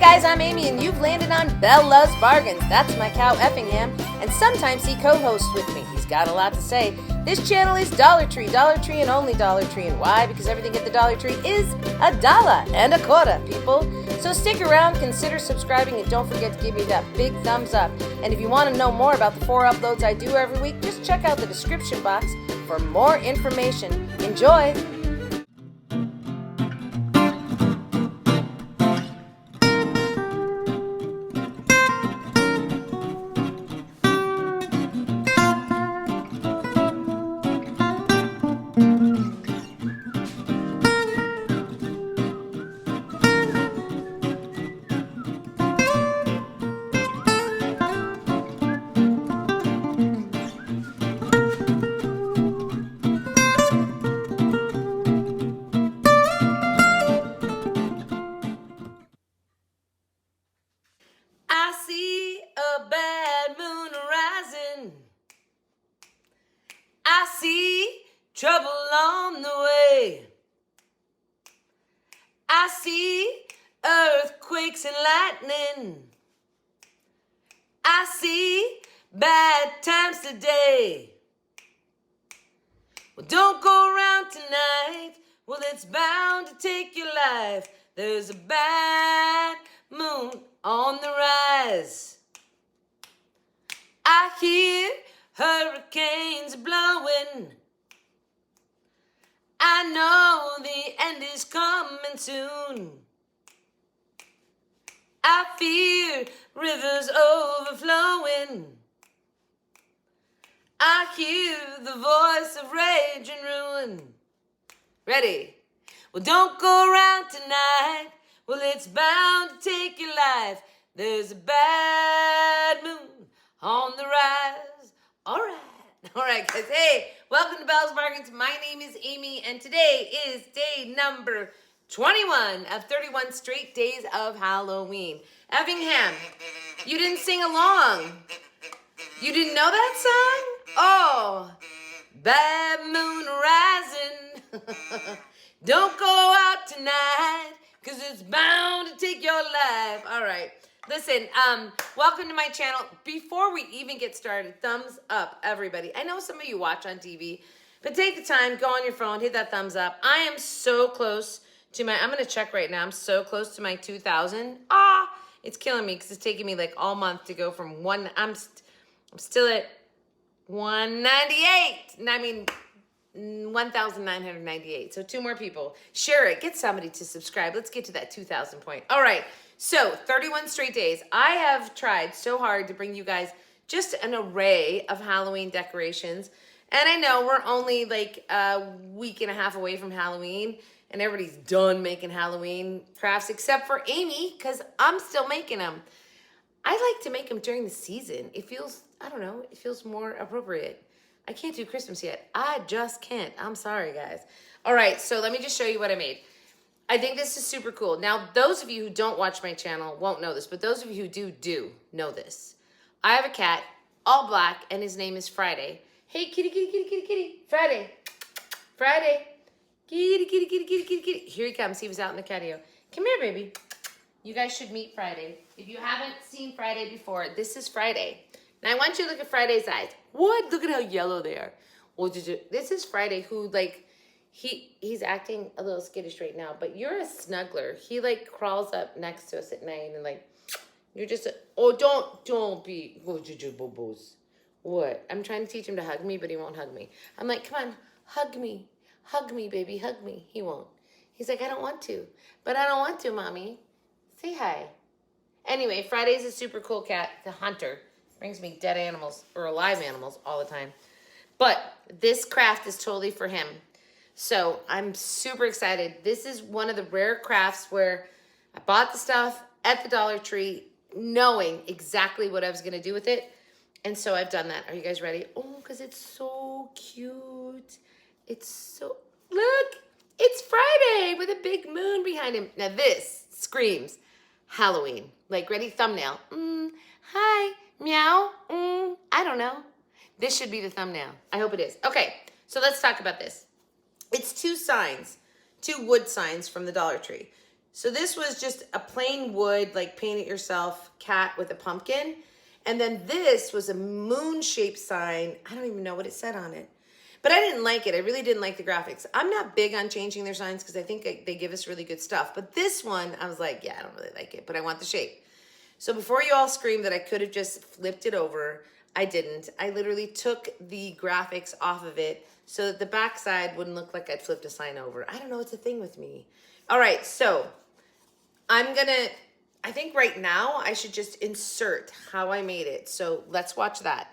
guys, I'm Amy, and you've landed on Belle Loves Bargains. That's my cow Effingham, and sometimes he co-hosts with me. He's got a lot to say. This channel is Dollar Tree, and only Dollar Tree. And why? Because everything at the Dollar Tree is $1.25, people. So stick around, consider subscribing, and don't forget to give me that big thumbs up. And if you want to know more about the 4 uploads I do every week, just check out the description box for more information. Enjoy! I see a bad moon rising. I see trouble on the way. I see earthquakes and lightning. I see bad times today. Well, don't go around tonight. Well, it's bound to take your life. There's a bad moon on the rise. I hear hurricanes blowing. I know the end is coming soon. I fear rivers overflowing. I hear the voice of rage and ruin. Ready? Well, don't go around tonight. Well, it's bound to take your life. There's a bad moon on the rise. All right, guys. Hey, welcome to Belle's Bargains. My name is Amy, and today is day number 21 of 31 straight days of Halloween. Effingham, you didn't sing along. You didn't know that song? Oh, bad moon rising. Don't go out tonight, because it's bound to take your life. All right. Listen, welcome to my channel. Before we even get started, thumbs up, everybody. I know some of you watch on TV, but take the time, go on your phone, hit that thumbs up. I am so close to my, I'm going to check right now. I'm so close to my 2,000. It's killing me because it's taking me like all month to go from one, I'm still at 198. And I mean, 1,998. So 2 more people. Share it. Get somebody to subscribe. Let's get to that 2,000 point. All right. So 31 straight days. I have tried so hard to bring you guys just an array of Halloween decorations. And I know we're only like a week and a half away from Halloween, and everybody's done making Halloween crafts except for Amy, because I'm still making them. I like to make them during the season. It feels, I don't know, it feels more appropriate. I can't do Christmas yet. I just can't. I'm sorry, guys. All right, so let me just show you what I made. I think this is super cool. Now, those of you who don't watch my channel won't know this, but those of you who do know this. I have a cat, all black, and his name is Friday. Hey, kitty, kitty, kitty, kitty, kitty. Friday. Friday. Kitty, kitty, kitty, kitty, kitty, kitty. Here he comes. He was out in the catio. Come here, baby. You guys should meet Friday. If you haven't seen Friday before, this is Friday. Now, I want you to look at Friday's eyes. What? Look at how yellow they are. Well, this is Friday, who, like, he's acting a little skittish right now, but you're a snuggler. He, like, crawls up next to us at night and, like, you're just, don't be, what? I'm trying to teach him to hug me, but he won't hug me. I'm like, come on, hug me, baby, hug me. He won't. He's like, I don't want to, but I don't want to, mommy. Say hi. Anyway, Friday's a super cool cat, the hunter. Brings me dead animals, or alive animals, all the time. But this craft is totally for him. So I'm super excited. This is one of the rare crafts where I bought the stuff at the Dollar Tree, knowing exactly what I was going to do with it. And so I've done that. Are you guys ready? Oh, because it's so cute. It's so, look, it's Friday with a big moon behind him. Now this screams Halloween. Like, ready? Thumbnail. Hi. Meow. I don't know. This should be the thumbnail. I hope it is. Okay, so let's talk about this. It's 2 signs, 2 wood signs from the Dollar Tree. So this was just a plain wood, like paint it yourself cat with a pumpkin. And then this was a moon-shaped sign. I don't even know what it said on it. But I didn't like it. I really didn't like the graphics. I'm not big on changing their signs because I think they give us really good stuff. But this one, I was like, yeah, I don't really like it, but I want the shape. So before you all scream that I could have just flipped it over, I didn't. I literally took the graphics off of it so that the backside wouldn't look like I'd flipped a sign over. I don't know, it's a thing with me. All right, so I think right now I should just insert how I made it. So let's watch that.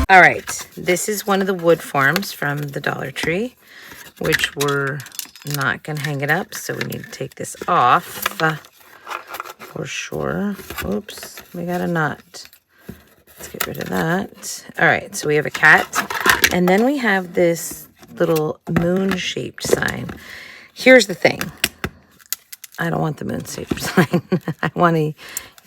All right, this is one of the wood forms from the Dollar Tree, which we're not gonna hang it up, so we need to take this off for sure. Oops, we got a knot. Let's get rid of that. All right, so we have a cat, and then we have this little moon-shaped sign. Here's the thing. I don't want the moon-shaped sign. I want to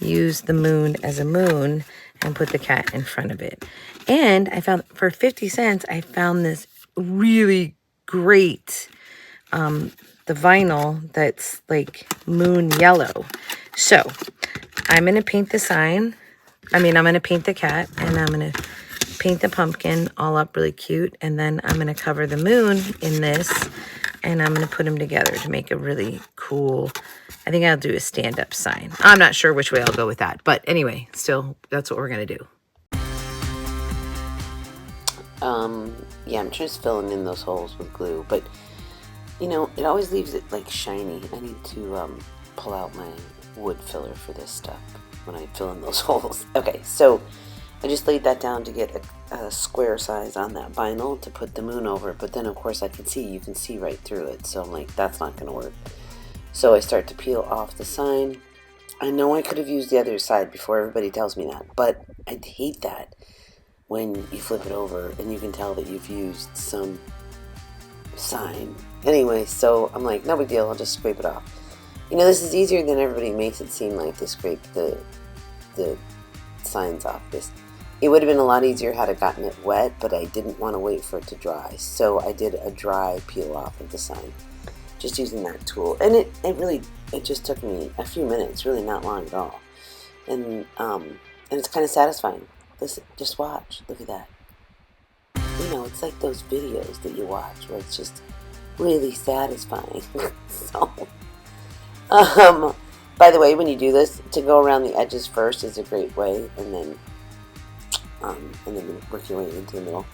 use the moon as a moon and put the cat in front of it. And I found, for 50 cents, I found this really great, the vinyl that's like moon yellow. So I'm going to paint the sign. I'm going to paint the cat, and I'm going to paint the pumpkin all up really cute. And then I'm going to cover the moon in this, and I'm going to put them together to make a really cool, I think I'll do a stand-up sign. I'm not sure which way I'll go with that. But anyway, still, that's what we're going to do. Yeah, I'm just filling in those holes with glue, but you know, it always leaves it like shiny. I need to pull out my wood filler for this stuff when I fill in those holes. Okay, so I just laid that down to get a square size on that vinyl to put the moon over, but then of course you can see right through it, so I'm like, that's not gonna work. So I start to peel off the sign. I know I could have used the other side before everybody tells me that, but I'd hate that when you flip it over and you can tell that you've used some sign. Anyway, so I'm like, no big deal, I'll just scrape it off. You know, this is easier than everybody makes it seem like, to scrape the signs off. It would have been a lot easier had I gotten it wet, but I didn't want to wait for it to dry. So I did a dry peel off of the sign, just using that tool. And it just took me a few minutes, really not long at all. And it's kind of satisfying. Listen, just watch. Look at that. You know, it's like those videos that you watch where it's just really satisfying. So, by the way, when you do this, to go around the edges first is a great way, and then work your way into the middle.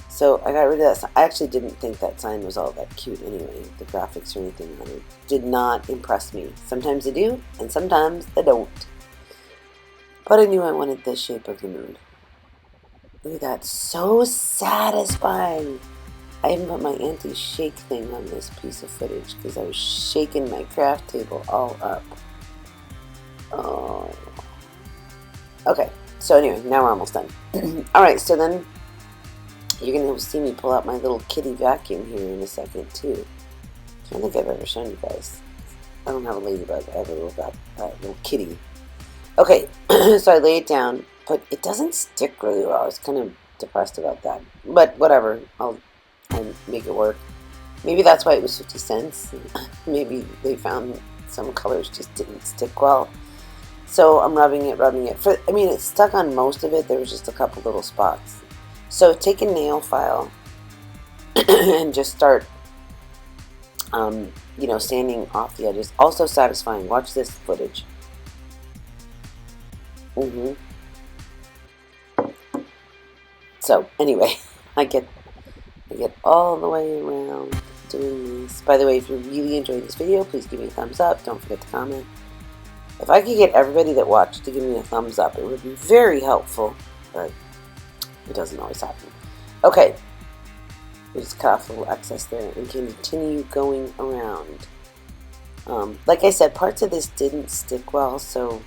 So I got rid of that. I actually didn't think that sign was all that cute anyway. The graphics or anything on it did not impress me. Sometimes they do, and sometimes they don't. But I knew I wanted the shape of the moon. Look at that. So satisfying. I even put my anti-shake thing on this piece of footage because I was shaking my craft table all up. Oh. Okay. So anyway, now we're almost done. Alright, so then you're going to see me pull out my little kitty vacuum here in a second too. I don't think I've ever shown you guys. I don't have a ladybug. I have a little kitty. Okay, so I lay it down, but it doesn't stick really well. I was kind of depressed about that. But whatever, I'll make it work. Maybe that's why it was 50 cents. Maybe they found some colors just didn't stick well. So I'm rubbing it. It stuck on most of it. There was just a couple little spots. So take a nail file and just start, sanding off the edges. Also satisfying. Watch this footage. So anyway, I get all the way around doing this. By the way, if you really enjoyed this video, please give me a thumbs up. Don't forget to comment. If I could get everybody that watched to give me a thumbs up, it would be very helpful, but it doesn't always happen. Okay, we just cut off a little excess there and continue going around. Like I said, parts of this didn't stick well, so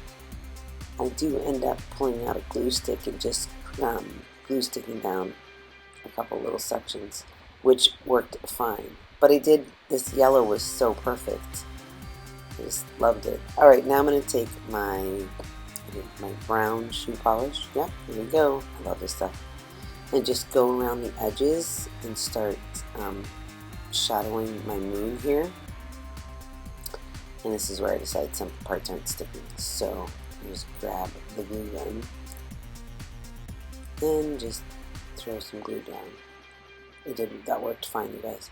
I do end up pulling out a glue stick and just glue sticking down a couple little sections, which worked fine. But this yellow was so perfect. I just loved it. All right, now I'm going to take my brown shoe polish. Yep, here we go. I love this stuff. And just go around the edges and start shadowing my moon here. And this is where I decide some parts aren't sticking. So I just grab the glue gun and just throw some glue down. That worked fine, you guys.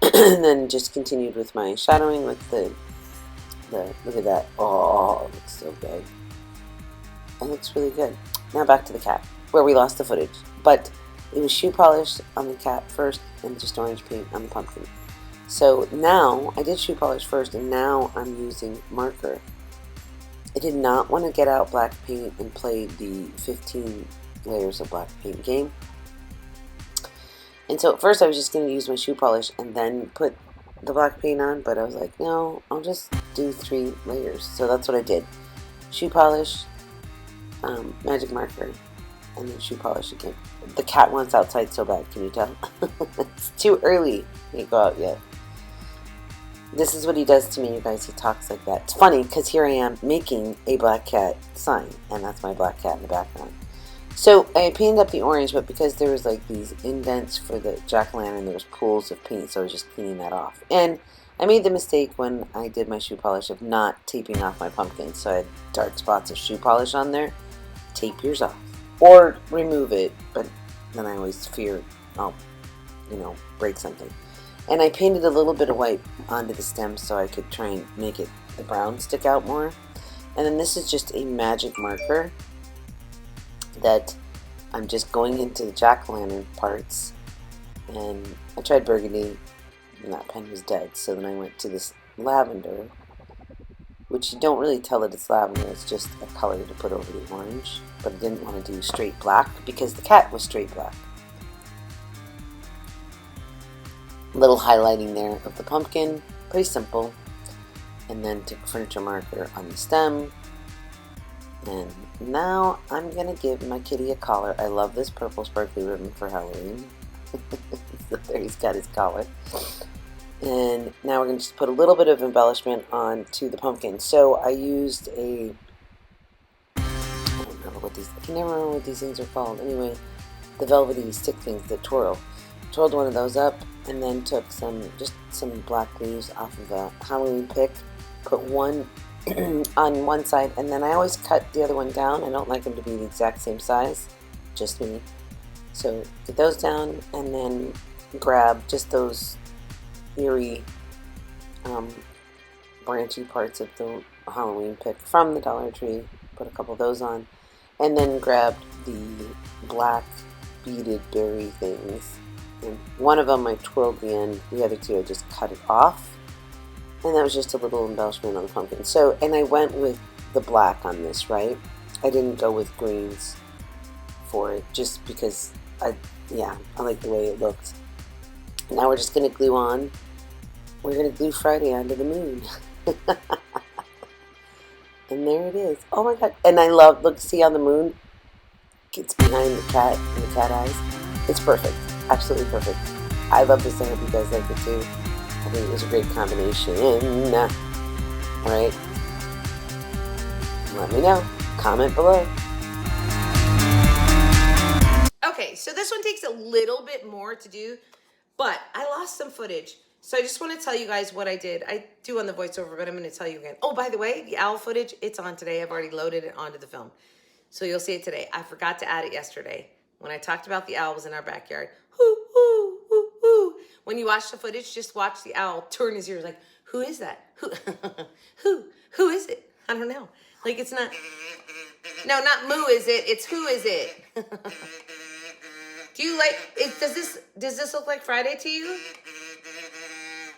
And then just continued with my shadowing with the look at that. Oh, it looks so good. It looks really good. Now back to the cat, where we lost the footage. But it was shoe polish on the cat first and just orange paint on the pumpkin. So now, I did shoe polish first, and now I'm using marker. I did not want to get out black paint and play the 15 layers of black paint game. And so at first I was just going to use my shoe polish and then put the black paint on, but I was like, no, I'll just do 3 layers. So that's what I did. Shoe polish, magic marker, and then shoe polish again. The cat wants outside so bad, can you tell? It's too early to go out yet. This is what he does to me, you guys. He talks like that. It's funny because here I am making a black cat sign, and that's my black cat in the background. So I painted up the orange, but because there was like these indents for the jack-o'-lantern, there was pools of paint, so I was just cleaning that off. And I made the mistake when I did my shoe polish of not taping off my pumpkin, so I had dark spots of shoe polish on there. Tape yours off. Or remove it, but then I always fear I'll, break something. And I painted a little bit of white onto the stem so I could try and make the brown stick out more. And then this is just a magic marker that I'm just going into the jack-o'-lantern parts. And I tried burgundy, and that pen was dead. So then I went to this lavender, which you don't really tell that it's lavender. It's just a color to put over the orange. But I didn't want to do straight black because the cat was straight black. Little highlighting there of the pumpkin, pretty simple. And then took furniture marker on the stem. And now I'm gonna give my kitty a collar. I love this purple sparkly ribbon for Halloween. So there he's got his collar. And now we're gonna just put a little bit of embellishment onto the pumpkin. So I used I don't remember what these, I can never remember what these things are called. Anyway, the velvety stick things that twirl. Twirled one of those up, and then took some black leaves off of a Halloween pick, put one on one side, and then I always cut the other one down. I don't like them to be the exact same size, just me. So get those down, and then grab just those eerie branchy parts of the Halloween pick from the Dollar Tree, put a couple of those on, and then grabbed the black beaded berry things. And one of them I twirled the end, the other two I just cut it off. And that was just a little embellishment on the pumpkin. So, and I went with the black on this, right? I didn't go with greens for it, just because I like the way it looked. Now we're just going to glue on. We're going to glue Friday onto the moon. And there it is. Oh my God. And I love, look, see on the moon? It's behind the cat and the cat eyes. It's perfect. Absolutely perfect. I love this. I hope you guys like it too. I think it was a great combination. Alright. Let me know. Comment below. Okay, so this one takes a little bit more to do, but I lost some footage. So I just want to tell you guys what I did. I do on the voiceover, but I'm going to tell you again. Oh, by the way, the owl footage, it's on today. I've already loaded it onto the film. So you'll see it today. I forgot to add it yesterday when I talked about the owls in our backyard. Hoo, hoo, hoo, hoo. When you watch the footage, just watch the owl turn his ears like, who is that? Who is it? I don't know. Like, it's not, no, not moo is it? It's who is it? Do you like, does this look like Friday to you?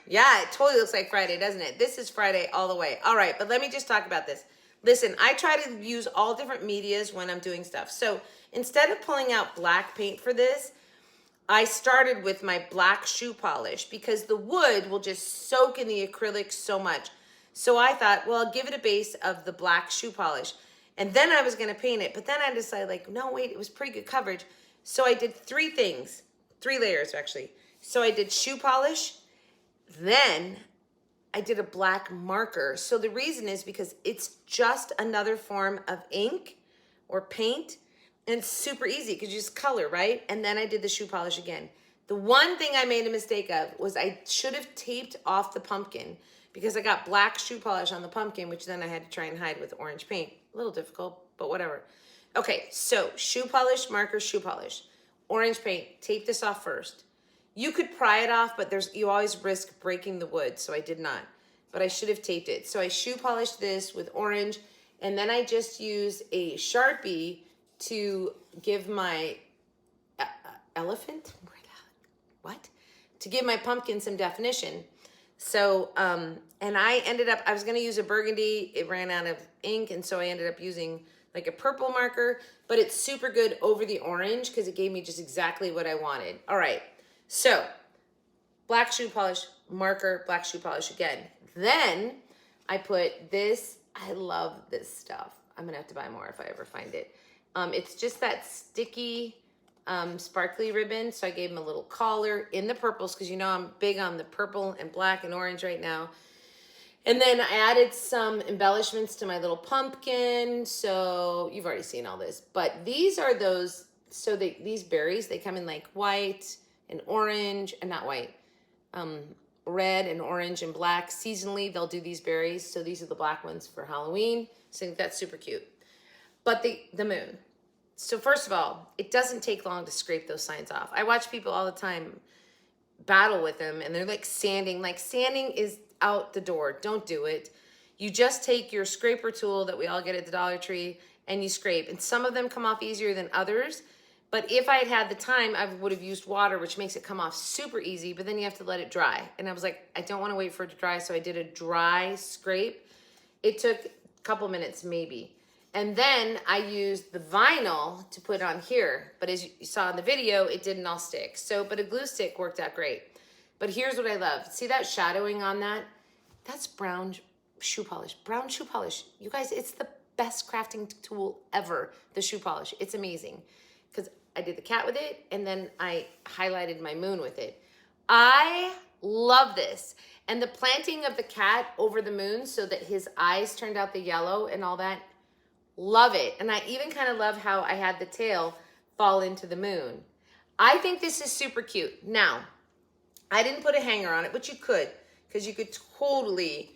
Yeah, it totally looks like Friday, doesn't it? This is Friday all the way. All right, but let me just talk about this. Listen, I try to use all different medias when I'm doing stuff. So instead of pulling out black paint for this, I started with my black shoe polish because the wood will just soak in the acrylic so much. So I thought, well, I'll give it a base of the black shoe polish. And then I was going to paint it. But then I decided, like, no, wait, it was pretty good coverage. So I did 3 things, 3 layers actually. So I did shoe polish, Then I did a black marker. So the reason is because it's just another form of ink or paint, and it's super easy because you just color, right? And then I did the shoe polish again. The one thing I made a mistake of was I should have taped off the pumpkin because I got black shoe polish on the pumpkin, which then I had to try and hide with orange paint. A little difficult, but whatever. Okay, so shoe polish, marker, shoe polish. Orange paint, tape this off first. You could pry it off, but you always risk breaking the wood, so I did not. But I should have taped it. So I shoe polished this with orange, and then I just used a Sharpie to give my elephant? What? To give my pumpkin some definition. So, and I was gonna use a burgundy, it ran out of ink, and so I ended up using like a purple marker, but it's super good over the orange because it gave me just exactly what I wanted. All right, so black shoe polish, marker, black shoe polish again. Then I put this, I love this stuff. I'm gonna have to buy more if I ever find it. It's just that sticky, sparkly ribbon. So I gave him a little collar in the purples because you know I'm big on the purple and black and orange right now. And then I added some embellishments to my little pumpkin. So you've already seen all this, but these are those, so these berries, they come in like white and orange, and not white, red and orange and black. Seasonally, they'll do these berries. So these are the black ones for Halloween. So I think that's super cute. But the moon. So first of all, it doesn't take long to scrape those signs off. I watch people all the time battle with them, and they're like sanding. Like, sanding is out the door. Don't do it. You just take your scraper tool that we all get at the Dollar Tree and you scrape. And some of them come off easier than others. But if I had had the time, I would have used water, which makes it come off super easy, but then you have to let it dry. And I was like, I don't want to wait for it to dry, so I did a dry scrape. It took a couple minutes maybe. And then I used the vinyl to put on here. But as you saw in the video, it didn't all stick. So, but a glue stick worked out great. But here's what I love. See that shadowing on that? That's brown shoe polish. Brown shoe polish. You guys, it's the best crafting tool ever, the shoe polish. It's amazing. Because I did the cat with it, and then I highlighted my moon with it. I love this. And the planting of the cat over the moon so that his eyes turned out the yellow and all that, love it. And I even kind of love how I had the tail fall into the moon. I think this is super cute. Now, I didn't put a hanger on it, but you could, because you could totally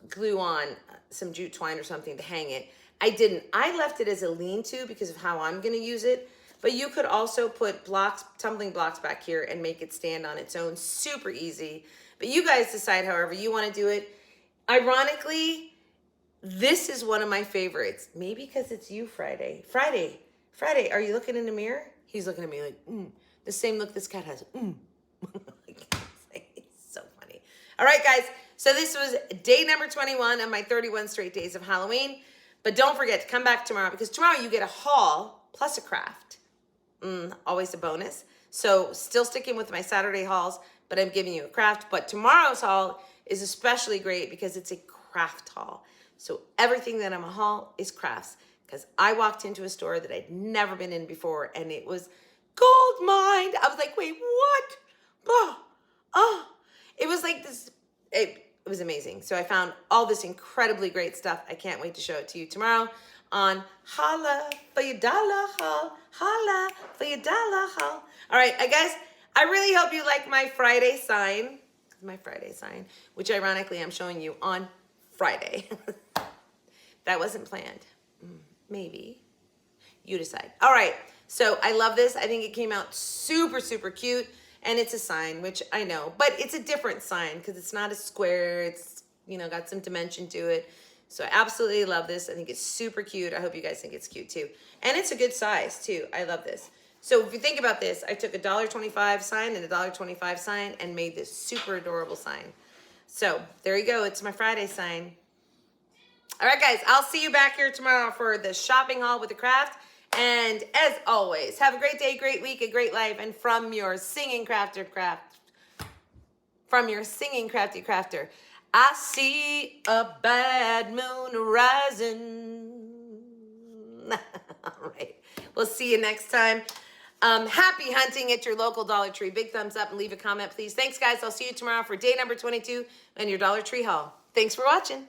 glue on some jute twine or something to hang it. I didn't. I left it as a lean-to because of how I'm going to use it. But you could also put blocks, tumbling blocks back here and make it stand on its own. Super easy. But you guys decide however you want to do it. Ironically, this is one of my favorites. Maybe because it's you, Friday. Friday, are you looking in the mirror? He's looking at me like, the same look this cat has. It's so funny. All right, guys. So this was day number 21 of my 31 straight days of Halloween. But don't forget to come back tomorrow, because tomorrow you get a haul plus a craft. Always a bonus. So still sticking with my Saturday hauls, but I'm giving you a craft. But tomorrow's haul is especially great because it's a craft haul. So everything that I'm a haul is crafts, because I walked into a store that I'd never been in before, and it was gold mined. I was like, wait, what? It was like this. It was amazing. So I found all this incredibly great stuff. I can't wait to show it to you tomorrow on Holla for Your Dollar Haul. Holla for Your Dollar Haul. All right, guys, I really hope you like my Friday sign. Which ironically I'm showing you on Friday. That wasn't planned. Maybe. You decide. All right, so I love this. I think it came out super, super cute. And it's a sign, which I know, but it's a different sign because it's not a square. It's, got some dimension to it. So I absolutely love this. I think it's super cute. I hope you guys think it's cute too. And it's a good size too. I love this. So if you think about this, I took a $1.25 sign and a $1.25 sign and made this super adorable sign. So there you go. It's my Friday sign. All right, guys, I'll see you back here tomorrow for the shopping haul with the craft. And as always, have a great day, great week, a great life. And from your singing crafty crafter, I see a bad moon rising. All right, we'll see you next time. Happy hunting at your local Dollar Tree. Big thumbs up and leave a comment, please. Thanks, guys. I'll see you tomorrow for day number 22 and your Dollar Tree haul. Thanks for watching.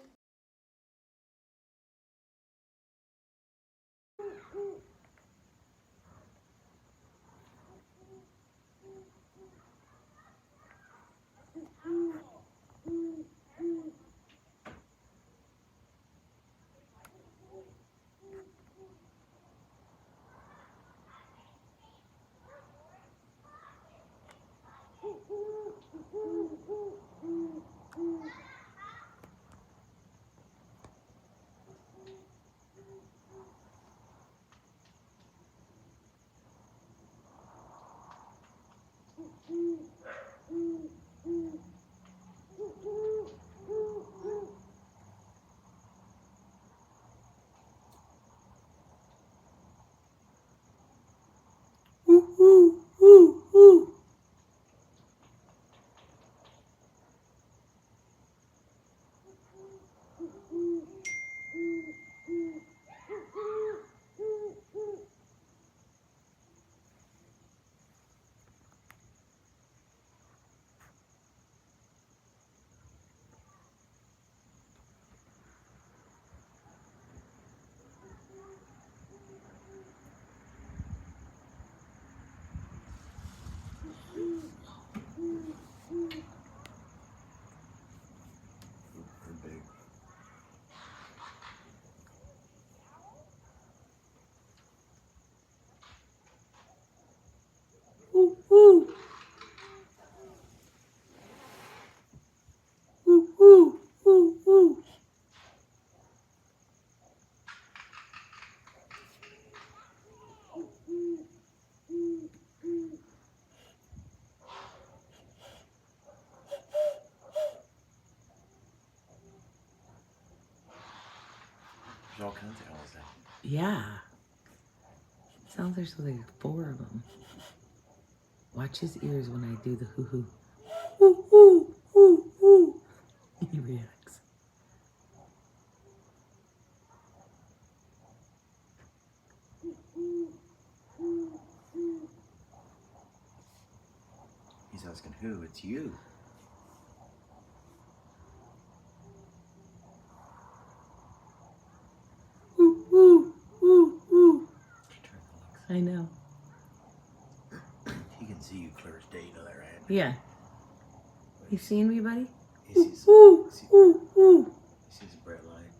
There's all kinds of owls out. Yeah. Sounds like there's like 4 of them. Watch his ears when I do the hoo-hoo. Hoo-hoo. He reacts. He's asking who? It's you. I know. He can see you clear as day, you know that, right? Yeah. You seen me, buddy? He sees a bright light.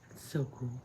It's so cool.